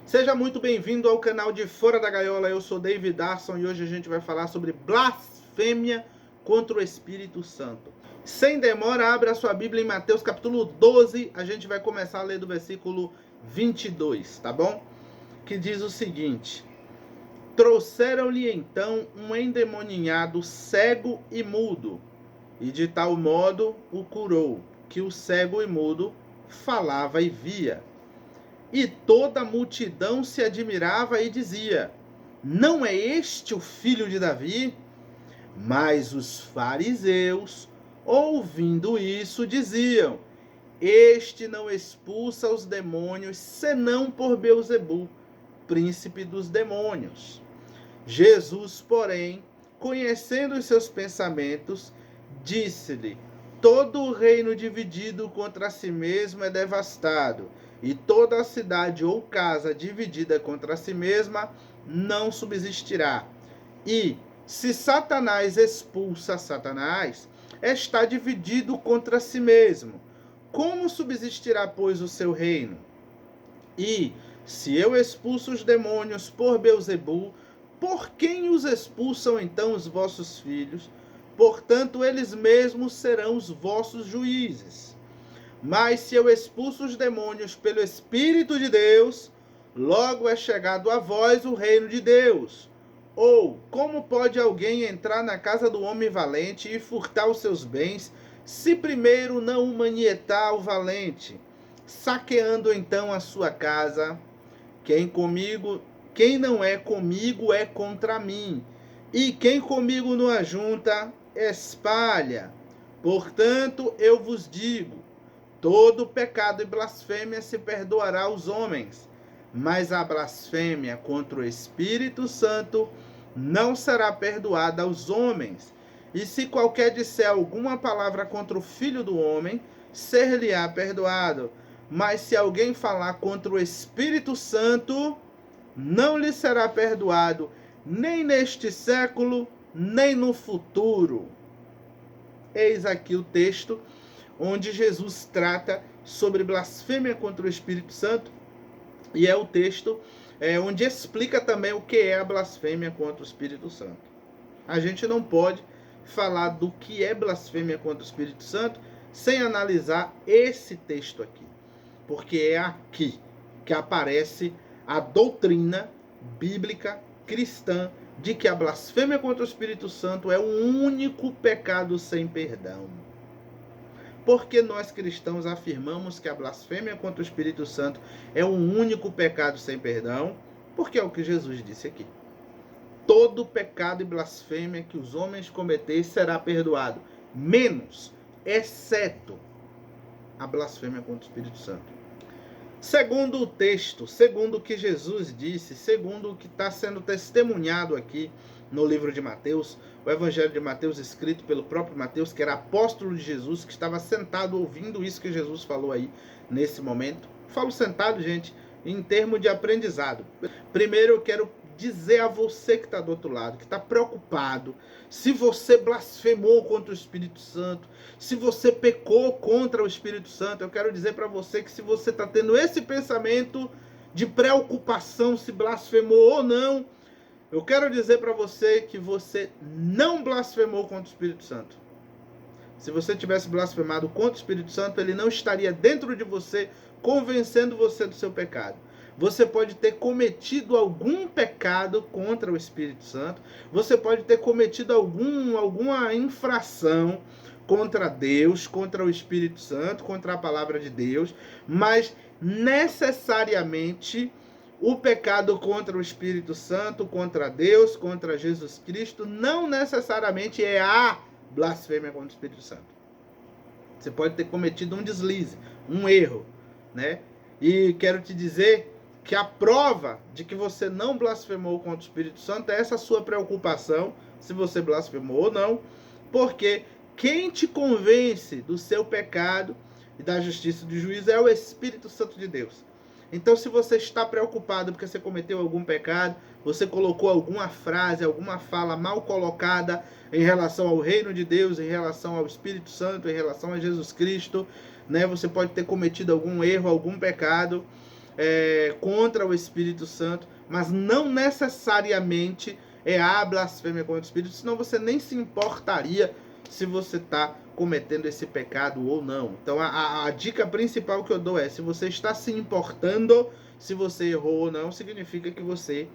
Seja muito bem-vindo ao canal de Fora da Gaiola. Eu sou David Darson e hoje a gente vai falar sobre blasfêmia contra o Espírito Santo. Sem demora, abra a sua Bíblia em Mateus capítulo 12. A gente vai começar a ler do versículo 22, tá bom? Que diz o seguinte: Trouxeram-lhe então um endemoniado cego e mudo, e de tal modo o curou, que o cego e mudo falava e via. E toda a multidão se admirava e dizia: Não é este o filho de Davi? Mas os fariseus, ouvindo isso, diziam: Este não expulsa os demônios, senão por Beelzebu, príncipe dos demônios. Jesus, porém, conhecendo os seus pensamentos, disse-lhe: Todo o reino dividido contra si mesmo é devastado, e toda a cidade ou casa dividida contra si mesma não subsistirá. E, se Satanás expulsa Satanás, está dividido contra si mesmo. Como subsistirá, pois, o seu reino? E, se eu expulso os demônios por Beelzebu, por quem os expulsam então os vossos filhos? Portanto, eles mesmos serão os vossos juízes. Mas se eu expulso os demônios pelo Espírito de Deus, logo é chegado a vós o reino de Deus. Ou, como pode alguém entrar na casa do homem valente e furtar os seus bens, se primeiro não o manietar o valente, saqueando então a sua casa? Quem não é comigo é contra mim, e quem comigo não ajunta, espalha. Portanto, eu vos digo: todo pecado e blasfêmia se perdoará aos homens, mas a blasfêmia contra o Espírito Santo não será perdoada aos homens. E se qualquer disser alguma palavra contra o Filho do Homem, ser-lhe-á perdoado. Mas se alguém falar contra o Espírito Santo, não lhe será perdoado, nem neste século, nem no futuro. Eis aqui o texto onde Jesus trata sobre blasfêmia contra o Espírito Santo, e é o texto onde explica também o que é a blasfêmia contra o Espírito Santo. A gente não pode falar do que é blasfêmia contra o Espírito Santo sem analisar esse texto aqui, porque é aqui que aparece a doutrina bíblica cristã de que a blasfêmia contra o Espírito Santo é o único pecado sem perdão. Porque nós cristãos afirmamos que a blasfêmia contra o Espírito Santo é o único pecado sem perdão? Porque é o que Jesus disse aqui. Todo pecado e blasfêmia que os homens cometerem será perdoado, menos, exceto, a blasfêmia contra o Espírito Santo. Segundo o texto, segundo o que Jesus disse, segundo o que está sendo testemunhado aqui no livro de Mateus, o Evangelho de Mateus, escrito pelo próprio Mateus, que era apóstolo de Jesus, que estava sentado ouvindo isso que Jesus falou aí nesse momento. Falo sentado, gente, em termos de aprendizado. Primeiro eu quero dizer a você que está do outro lado, que está preocupado, se você blasfemou contra o Espírito Santo, se você pecou contra o Espírito Santo, eu quero dizer para você que se você está tendo esse pensamento de preocupação, se blasfemou ou não, eu quero dizer para você que você não blasfemou contra o Espírito Santo. Se você tivesse blasfemado contra o Espírito Santo, ele não estaria dentro de você, convencendo você do seu pecado. Você pode ter cometido algum pecado contra o Espírito Santo, você pode ter cometido alguma infração contra Deus, contra o Espírito Santo, contra a palavra de Deus, mas necessariamente o pecado contra o Espírito Santo, contra Deus, contra Jesus Cristo, não necessariamente é a blasfêmia contra o Espírito Santo. Você pode ter cometido um deslize, um erro, né? E quero te dizer que a prova de que você não blasfemou contra o Espírito Santo é essa sua preocupação, se você blasfemou ou não, porque quem te convence do seu pecado e da justiça e do juízo é o Espírito Santo de Deus. Então, se você está preocupado porque você cometeu algum pecado, você colocou alguma frase, alguma fala mal colocada em relação ao reino de Deus, em relação ao Espírito Santo, em relação a Jesus Cristo, né? Você pode ter cometido algum erro, algum pecado. contra o Espírito Santo, mas não necessariamente é a blasfêmia contra o Espírito, senão você nem se importaria se você está cometendo esse pecado ou não. Então a dica principal que eu dou é: se você está se importando se você errou ou não, significa que você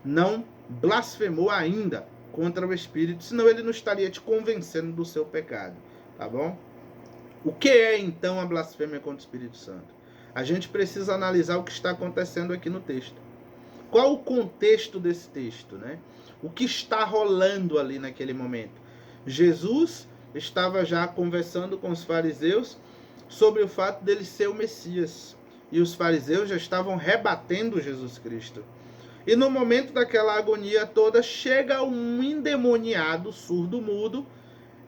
não blasfemou ainda contra o Espírito, senão ele não estaria te convencendo do seu pecado, tá bom? O que é então a blasfêmia contra o Espírito Santo? A gente precisa analisar o que está acontecendo aqui no texto. Qual o contexto desse texto, né? O que está rolando ali naquele momento? Jesus estava já conversando com os fariseus sobre o fato dele ser o Messias. E os fariseus já estavam rebatendo Jesus Cristo. E no momento daquela agonia toda, chega um endemoniado, surdo-mudo,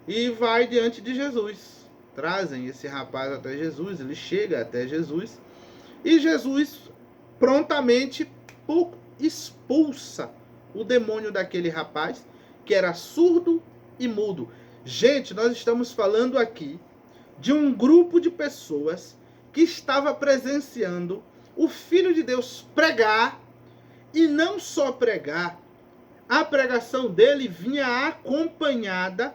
e vai diante de Jesus. Trazem esse rapaz até Jesus, ele chega até Jesus, e Jesus prontamente expulsa o demônio daquele rapaz, que era surdo e mudo. Gente, nós estamos falando aqui de um grupo de pessoas que estava presenciando o Filho de Deus pregar, e não só pregar, a pregação dele vinha acompanhada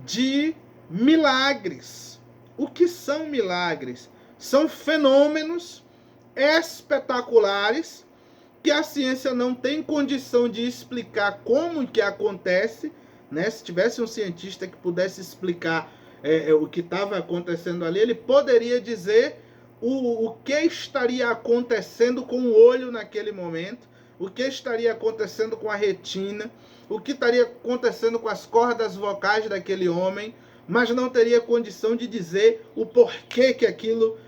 de milagres. O que são milagres? São fenômenos espetaculares que a ciência não tem condição de explicar como que acontece, né? Se tivesse um cientista que pudesse explicar o que estava acontecendo ali, ele poderia dizer o que estaria acontecendo com o olho naquele momento, o que estaria acontecendo com a retina, o que estaria acontecendo com as cordas vocais daquele homem, mas não teria condição de dizer o porquê que aquilo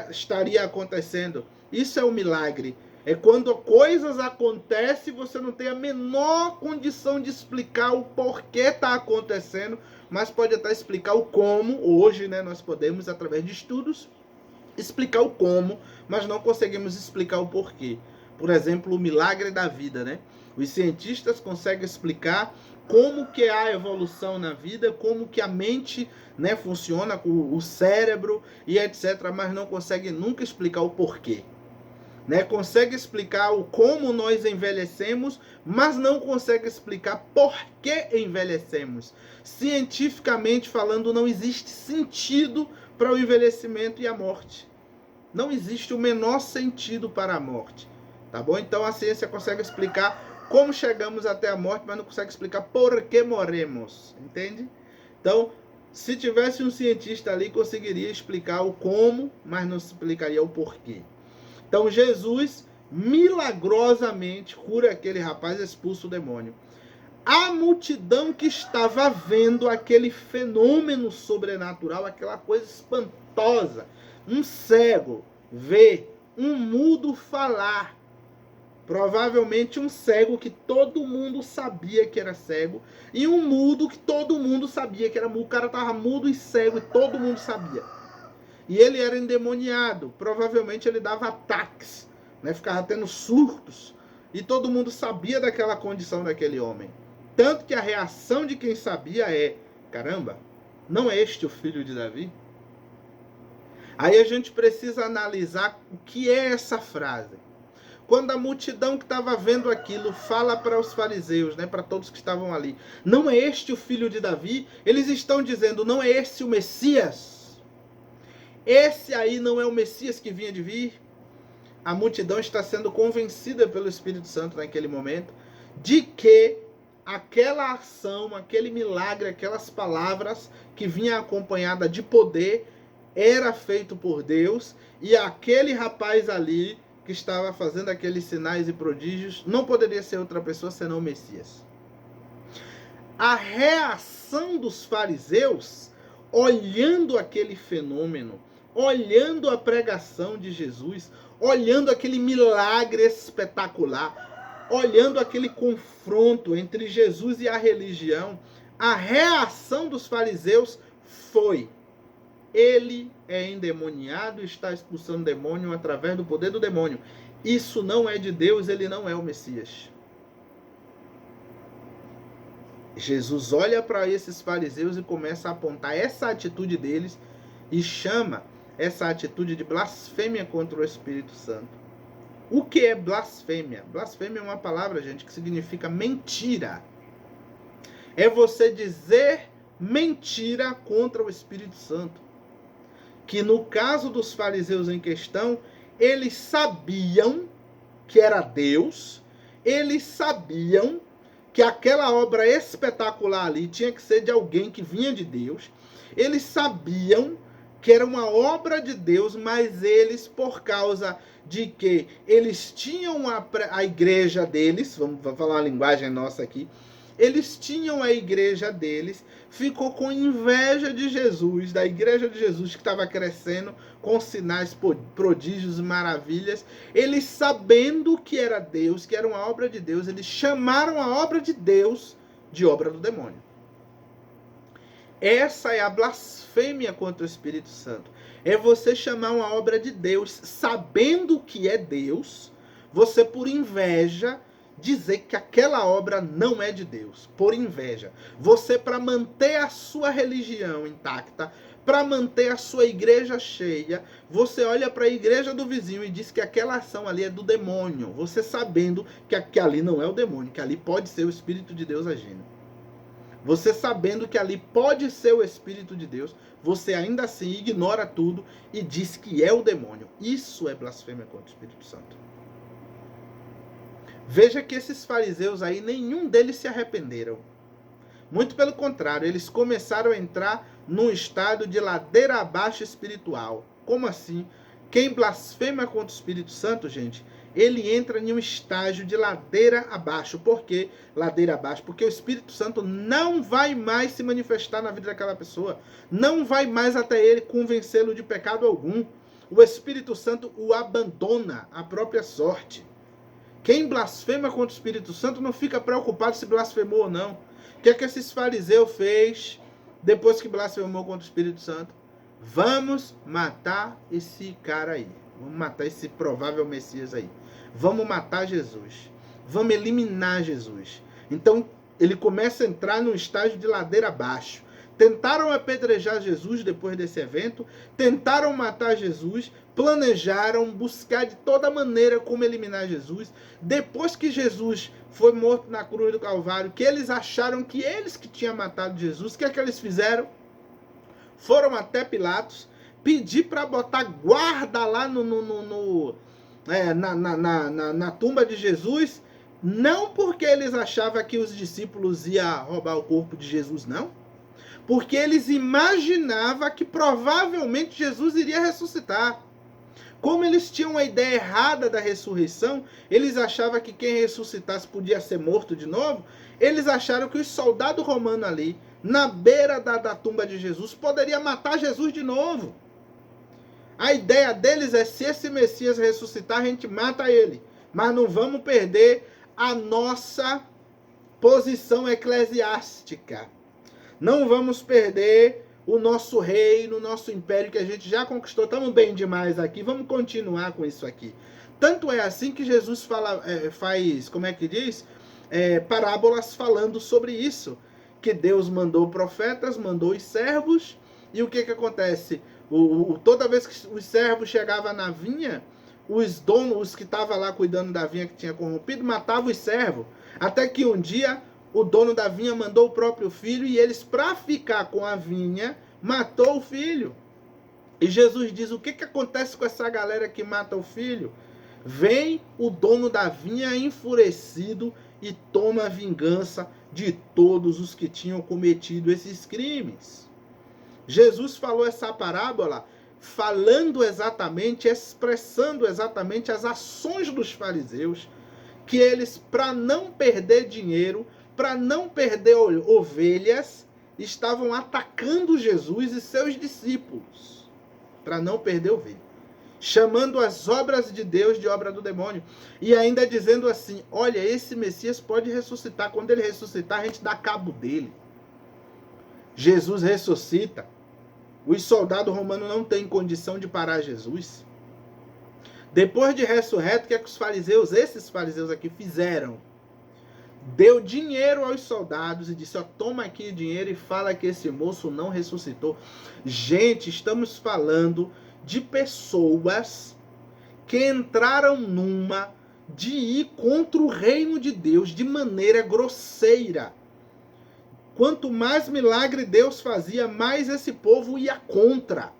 estaria acontecendo. Isso é um milagre. É quando coisas acontecem e você não tem a menor condição de explicar o porquê está acontecendo, mas pode até explicar o como. Hoje, né, nós podemos, através de estudos, explicar o como, mas não conseguimos explicar o porquê. Por exemplo, o milagre da vida, né? Os cientistas conseguem explicar como que é a evolução na vida, como que a mente, né, funciona, o cérebro e etc., mas não conseguem nunca explicar o porquê. Né? Consegue explicar o como nós envelhecemos, mas não consegue explicar por que envelhecemos. Cientificamente falando, não existe sentido para o envelhecimento e a morte. Não existe o menor sentido para a morte. Tá bom? Então a ciência consegue explicar como chegamos até a morte, mas não consegue explicar por que morremos. Entende? Então, se tivesse um cientista ali, conseguiria explicar o como, mas não explicaria o porquê. Então Jesus milagrosamente cura aquele rapaz e expulsa o demônio. A multidão que estava vendo aquele fenômeno sobrenatural, aquela coisa espantosa, um cego ver, um mudo falar, provavelmente um cego que todo mundo sabia que era cego, e um mudo que todo mundo sabia que era mudo. O cara estava mudo e cego e todo mundo sabia. E ele era endemoniado, provavelmente ele dava ataques, né? Ficava tendo surtos, e todo mundo sabia daquela condição daquele homem. Tanto que a reação de quem sabia é: caramba, não é este o filho de Davi? Aí a gente precisa analisar o que é essa frase. Quando a multidão que estava vendo aquilo fala para os fariseus, né, para todos que estavam ali, não é este o filho de Davi? Eles estão dizendo: não é esse o Messias? Esse aí não é o Messias que vinha de vir? A multidão está sendo convencida pelo Espírito Santo naquele momento de que aquela ação, aquele milagre, aquelas palavras que vinha acompanhada de poder era feito por Deus, e aquele rapaz ali que estava fazendo aqueles sinais e prodígios não poderia ser outra pessoa senão o Messias. A reação dos fariseus, olhando aquele fenômeno, olhando a pregação de Jesus, olhando aquele milagre espetacular, olhando aquele confronto entre Jesus e a religião, a reação dos fariseus foi: ele é endemoniado e está expulsando demônio através do poder do demônio. Isso não é de Deus, ele não é o Messias. Jesus olha para esses fariseus e começa a apontar essa atitude deles e chama essa atitude de blasfêmia contra o Espírito Santo. O que é blasfêmia? Blasfêmia é uma palavra, gente, que significa mentira. É você dizer mentira contra o Espírito Santo. Que no caso dos fariseus em questão, eles sabiam que era Deus, eles sabiam que aquela obra espetacular ali tinha que ser de alguém que vinha de Deus, eles sabiam que era uma obra de Deus, mas eles, por causa de que eles tinham a igreja deles, vamos falar uma linguagem nossa aqui, eles tinham a igreja deles, ficou com inveja de Jesus, da igreja de Jesus que estava crescendo com sinais, prodígios e maravilhas. Eles, sabendo que era Deus, que era uma obra de Deus, eles chamaram a obra de Deus de obra do demônio. Essa é a blasfêmia contra o Espírito Santo. É você chamar uma obra de Deus, sabendo que é Deus, você por inveja dizer que aquela obra não é de Deus, por inveja. Você, para manter a sua religião intacta, para manter a sua igreja cheia, você olha para a igreja do vizinho e diz que aquela ação ali é do demônio, você sabendo que ali não é o demônio, que ali pode ser o Espírito de Deus agindo. Você sabendo que ali pode ser o Espírito de Deus, você ainda assim ignora tudo e diz que é o demônio. Isso é blasfêmia contra o Espírito Santo. Veja que esses fariseus aí, nenhum deles se arrependeram. Muito pelo contrário, eles começaram a entrar num estado de ladeira abaixo espiritual. Como assim? Quem blasfema contra o Espírito Santo, gente, ele entra em um estágio de ladeira abaixo. Por que ladeira abaixo? Porque o Espírito Santo não vai mais se manifestar na vida daquela pessoa. Não vai mais até ele convencê-lo de pecado algum. O Espírito Santo o abandona à própria sorte. Quem blasfema contra o Espírito Santo não fica preocupado se blasfemou ou não. O que é que esses fariseus fez depois que blasfemou contra o Espírito Santo? Vamos matar esse cara aí. Vamos matar esse provável Messias aí. Vamos matar Jesus. Vamos eliminar Jesus. Então, ele começa a entrar num estágio de ladeira abaixo. Tentaram apedrejar Jesus depois desse evento, tentaram matar Jesus, planejaram buscar de toda maneira como eliminar Jesus. Depois que Jesus foi morto na cruz do Calvário, que eles acharam que eles que tinham matado Jesus, o que é que eles fizeram? Foram até Pilatos, pedir para botar guarda lá na tumba de Jesus, não porque eles achavam que os discípulos iam roubar o corpo de Jesus, não. Porque eles imaginavam que provavelmente Jesus iria ressuscitar. Como eles tinham uma ideia errada da ressurreição, eles achavam que quem ressuscitasse podia ser morto de novo, eles acharam que os soldados romanos ali, na beira da tumba de Jesus, poderia matar Jesus de novo. A ideia deles é, se esse Messias ressuscitar, a gente mata ele. Mas não vamos perder a nossa posição eclesiástica. Não vamos perder o nosso reino, o nosso império que a gente já conquistou. Estamos bem demais aqui, vamos continuar com isso aqui. Tanto é assim que Jesus faz, como é que diz? Parábolas falando sobre isso. Que Deus mandou profetas, mandou os servos, e o que acontece? Toda vez que os servos chegavam na vinha, os donos, os que estavam lá cuidando da vinha que tinha corrompido, matavam os servos. Até que um dia o dono da vinha mandou o próprio filho, e eles, para ficar com a vinha, matou o filho. E Jesus diz, o que acontece com essa galera que mata o filho? Vem o dono da vinha enfurecido e toma vingança de todos os que tinham cometido esses crimes. Jesus falou essa parábola falando exatamente, expressando exatamente as ações dos fariseus, que eles, para não perder dinheiro, para não perder ovelhas, estavam atacando Jesus e seus discípulos, para não perder ovelha, chamando as obras de Deus de obra do demônio, e ainda dizendo assim, olha, esse Messias pode ressuscitar, quando ele ressuscitar, a gente dá cabo dele. Jesus ressuscita, os soldados romanos não têm condição de parar Jesus. Depois de ressurreto, o que é que os fariseus, esses fariseus aqui, fizeram? Deu dinheiro aos soldados e disse, ó, toma aqui dinheiro e fala que esse moço não ressuscitou. Gente, estamos falando de pessoas que entraram numa de ir contra o reino de Deus de maneira grosseira. Quanto mais milagre Deus fazia, mais esse povo ia contra.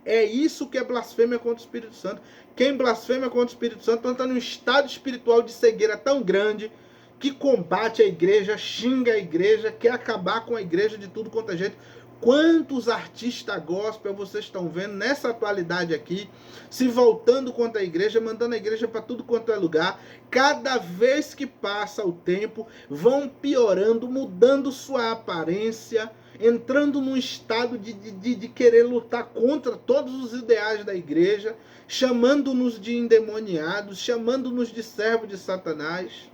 É isso que é blasfêmia contra o Espírito Santo. Quem blasfema contra o Espírito Santo está num estado espiritual de cegueira tão grande que combate a igreja, xinga a igreja, quer acabar com a igreja de tudo quanto é jeito. Quantos artistas gospel vocês estão vendo nessa atualidade aqui, se voltando contra a igreja, mandando a igreja para tudo quanto é lugar. Cada vez que passa o tempo, vão piorando, mudando sua aparência, entrando num estado de querer lutar contra todos os ideais da igreja, chamando-nos de endemoniados, chamando-nos de servos de Satanás.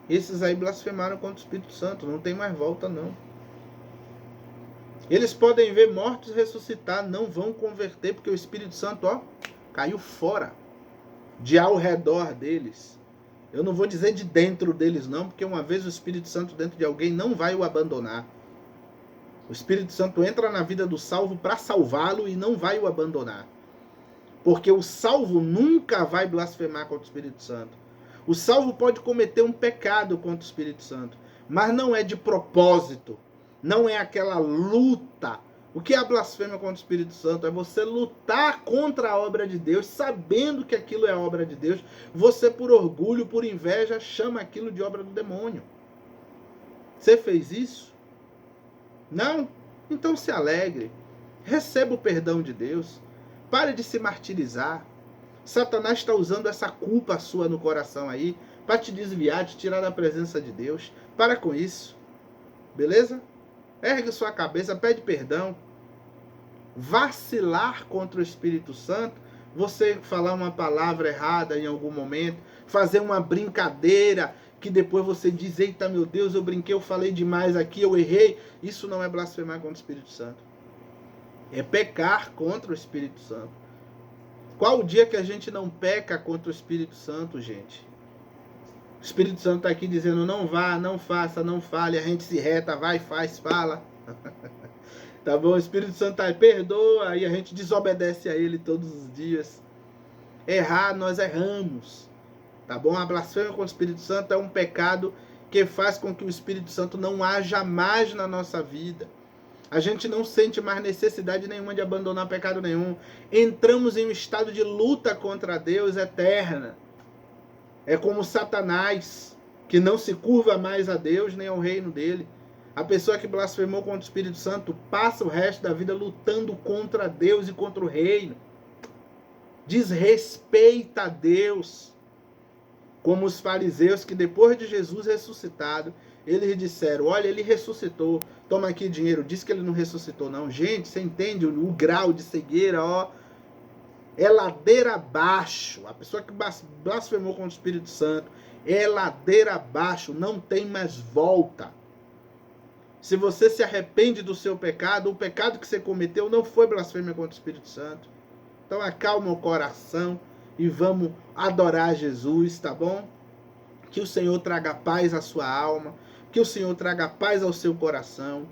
Esses aí blasfemaram contra o Espírito Santo, não tem mais volta não. Eles podem ver mortos ressuscitar, não vão converter, porque o Espírito Santo, ó, caiu fora, de ao redor deles. Eu não vou dizer de dentro deles não, porque uma vez o Espírito Santo dentro de alguém não vai o abandonar. O Espírito Santo entra na vida do salvo para salvá-lo e não vai o abandonar. Porque o salvo nunca vai blasfemar contra o Espírito Santo. O salvo pode cometer um pecado contra o Espírito Santo, mas não é de propósito. Não é aquela luta. O que é a blasfêmia contra o Espírito Santo? É você lutar contra a obra de Deus, sabendo que aquilo é obra de Deus. Você, por orgulho, por inveja, chama aquilo de obra do demônio. Você fez isso? Não? Então se alegre. Receba o perdão de Deus. Pare de se martirizar. Satanás está usando essa culpa sua no coração aí para te desviar, te tirar da presença de Deus. Para com isso. Beleza? Ergue sua cabeça, pede perdão. Vacilar contra o Espírito Santo, você falar uma palavra errada em algum momento, fazer uma brincadeira que depois você diz, eita meu Deus, eu brinquei, eu falei demais aqui, eu errei. Isso não é blasfemar contra o Espírito Santo. É pecar contra o Espírito Santo. Qual o dia que a gente não peca contra o Espírito Santo, gente? O Espírito Santo está aqui dizendo, não vá, não faça, não fale. A gente se reta, vai, faz, fala. Tá bom? O Espírito Santo está aí, perdoa. E a gente desobedece a ele todos os dias. Errar, nós erramos. Tá bom? A blasfêmia contra o Espírito Santo é um pecado que faz com que o Espírito Santo não haja mais na nossa vida. A gente não sente mais necessidade nenhuma de abandonar pecado nenhum. Entramos em um estado de luta contra Deus eterna. É como Satanás, que não se curva mais a Deus nem ao reino dele. A pessoa que blasfemou contra o Espírito Santo passa o resto da vida lutando contra Deus e contra o reino. Desrespeita a Deus. Como os fariseus que depois de Jesus ressuscitado, eles disseram, olha, ele ressuscitou, toma aqui dinheiro. Diz que ele não ressuscitou não. Gente, você entende o grau de cegueira, ó. É ladeira abaixo. A pessoa que blasfemou contra o Espírito Santo é ladeira abaixo, não tem mais volta. Se você se arrepende do seu pecado, o pecado que você cometeu não foi blasfêmia contra o Espírito Santo. Então acalma o coração e vamos adorar Jesus, tá bom? Que o Senhor traga paz à sua alma, que o Senhor traga paz ao seu coração,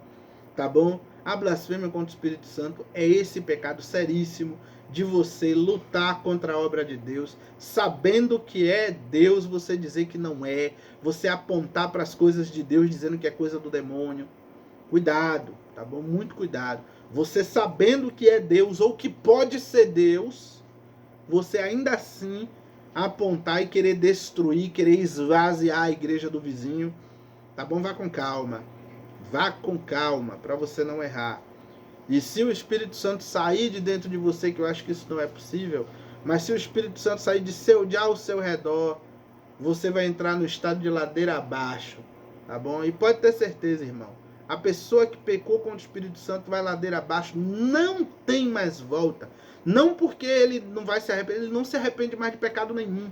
tá bom? A blasfêmia contra o Espírito Santo é esse pecado seríssimo de você lutar contra a obra de Deus, sabendo que é Deus, você dizer que não é, você apontar para as coisas de Deus dizendo que é coisa do demônio. Cuidado, tá bom? Muito cuidado. Você sabendo que é Deus ou que pode ser Deus, você ainda assim apontar e querer destruir, querer esvaziar a igreja do vizinho, tá bom? Vá com calma. Vá com calma, para você não errar. E se o Espírito Santo sair de dentro de você, que eu acho que isso não é possível, mas se o Espírito Santo sair de ao seu redor, você vai entrar no estado de ladeira abaixo, tá bom? E pode ter certeza, irmão, a pessoa que pecou contra o Espírito Santo vai ladeira abaixo, não tem mais volta. Não porque ele não vai se arrepender, ele não se arrepende mais de pecado nenhum.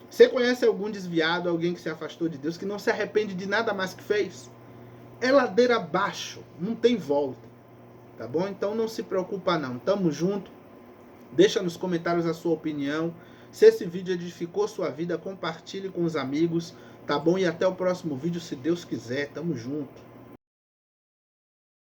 Você conhece algum desviado, alguém que se afastou de Deus, que não se arrepende de nada mais que fez? É ladeira abaixo, não tem volta. Tá bom? Então não se preocupa não. Tamo junto. Deixa nos comentários a sua opinião. Se esse vídeo edificou sua vida, compartilhe com os amigos. Tá bom? E até o próximo vídeo, se Deus quiser. Tamo junto.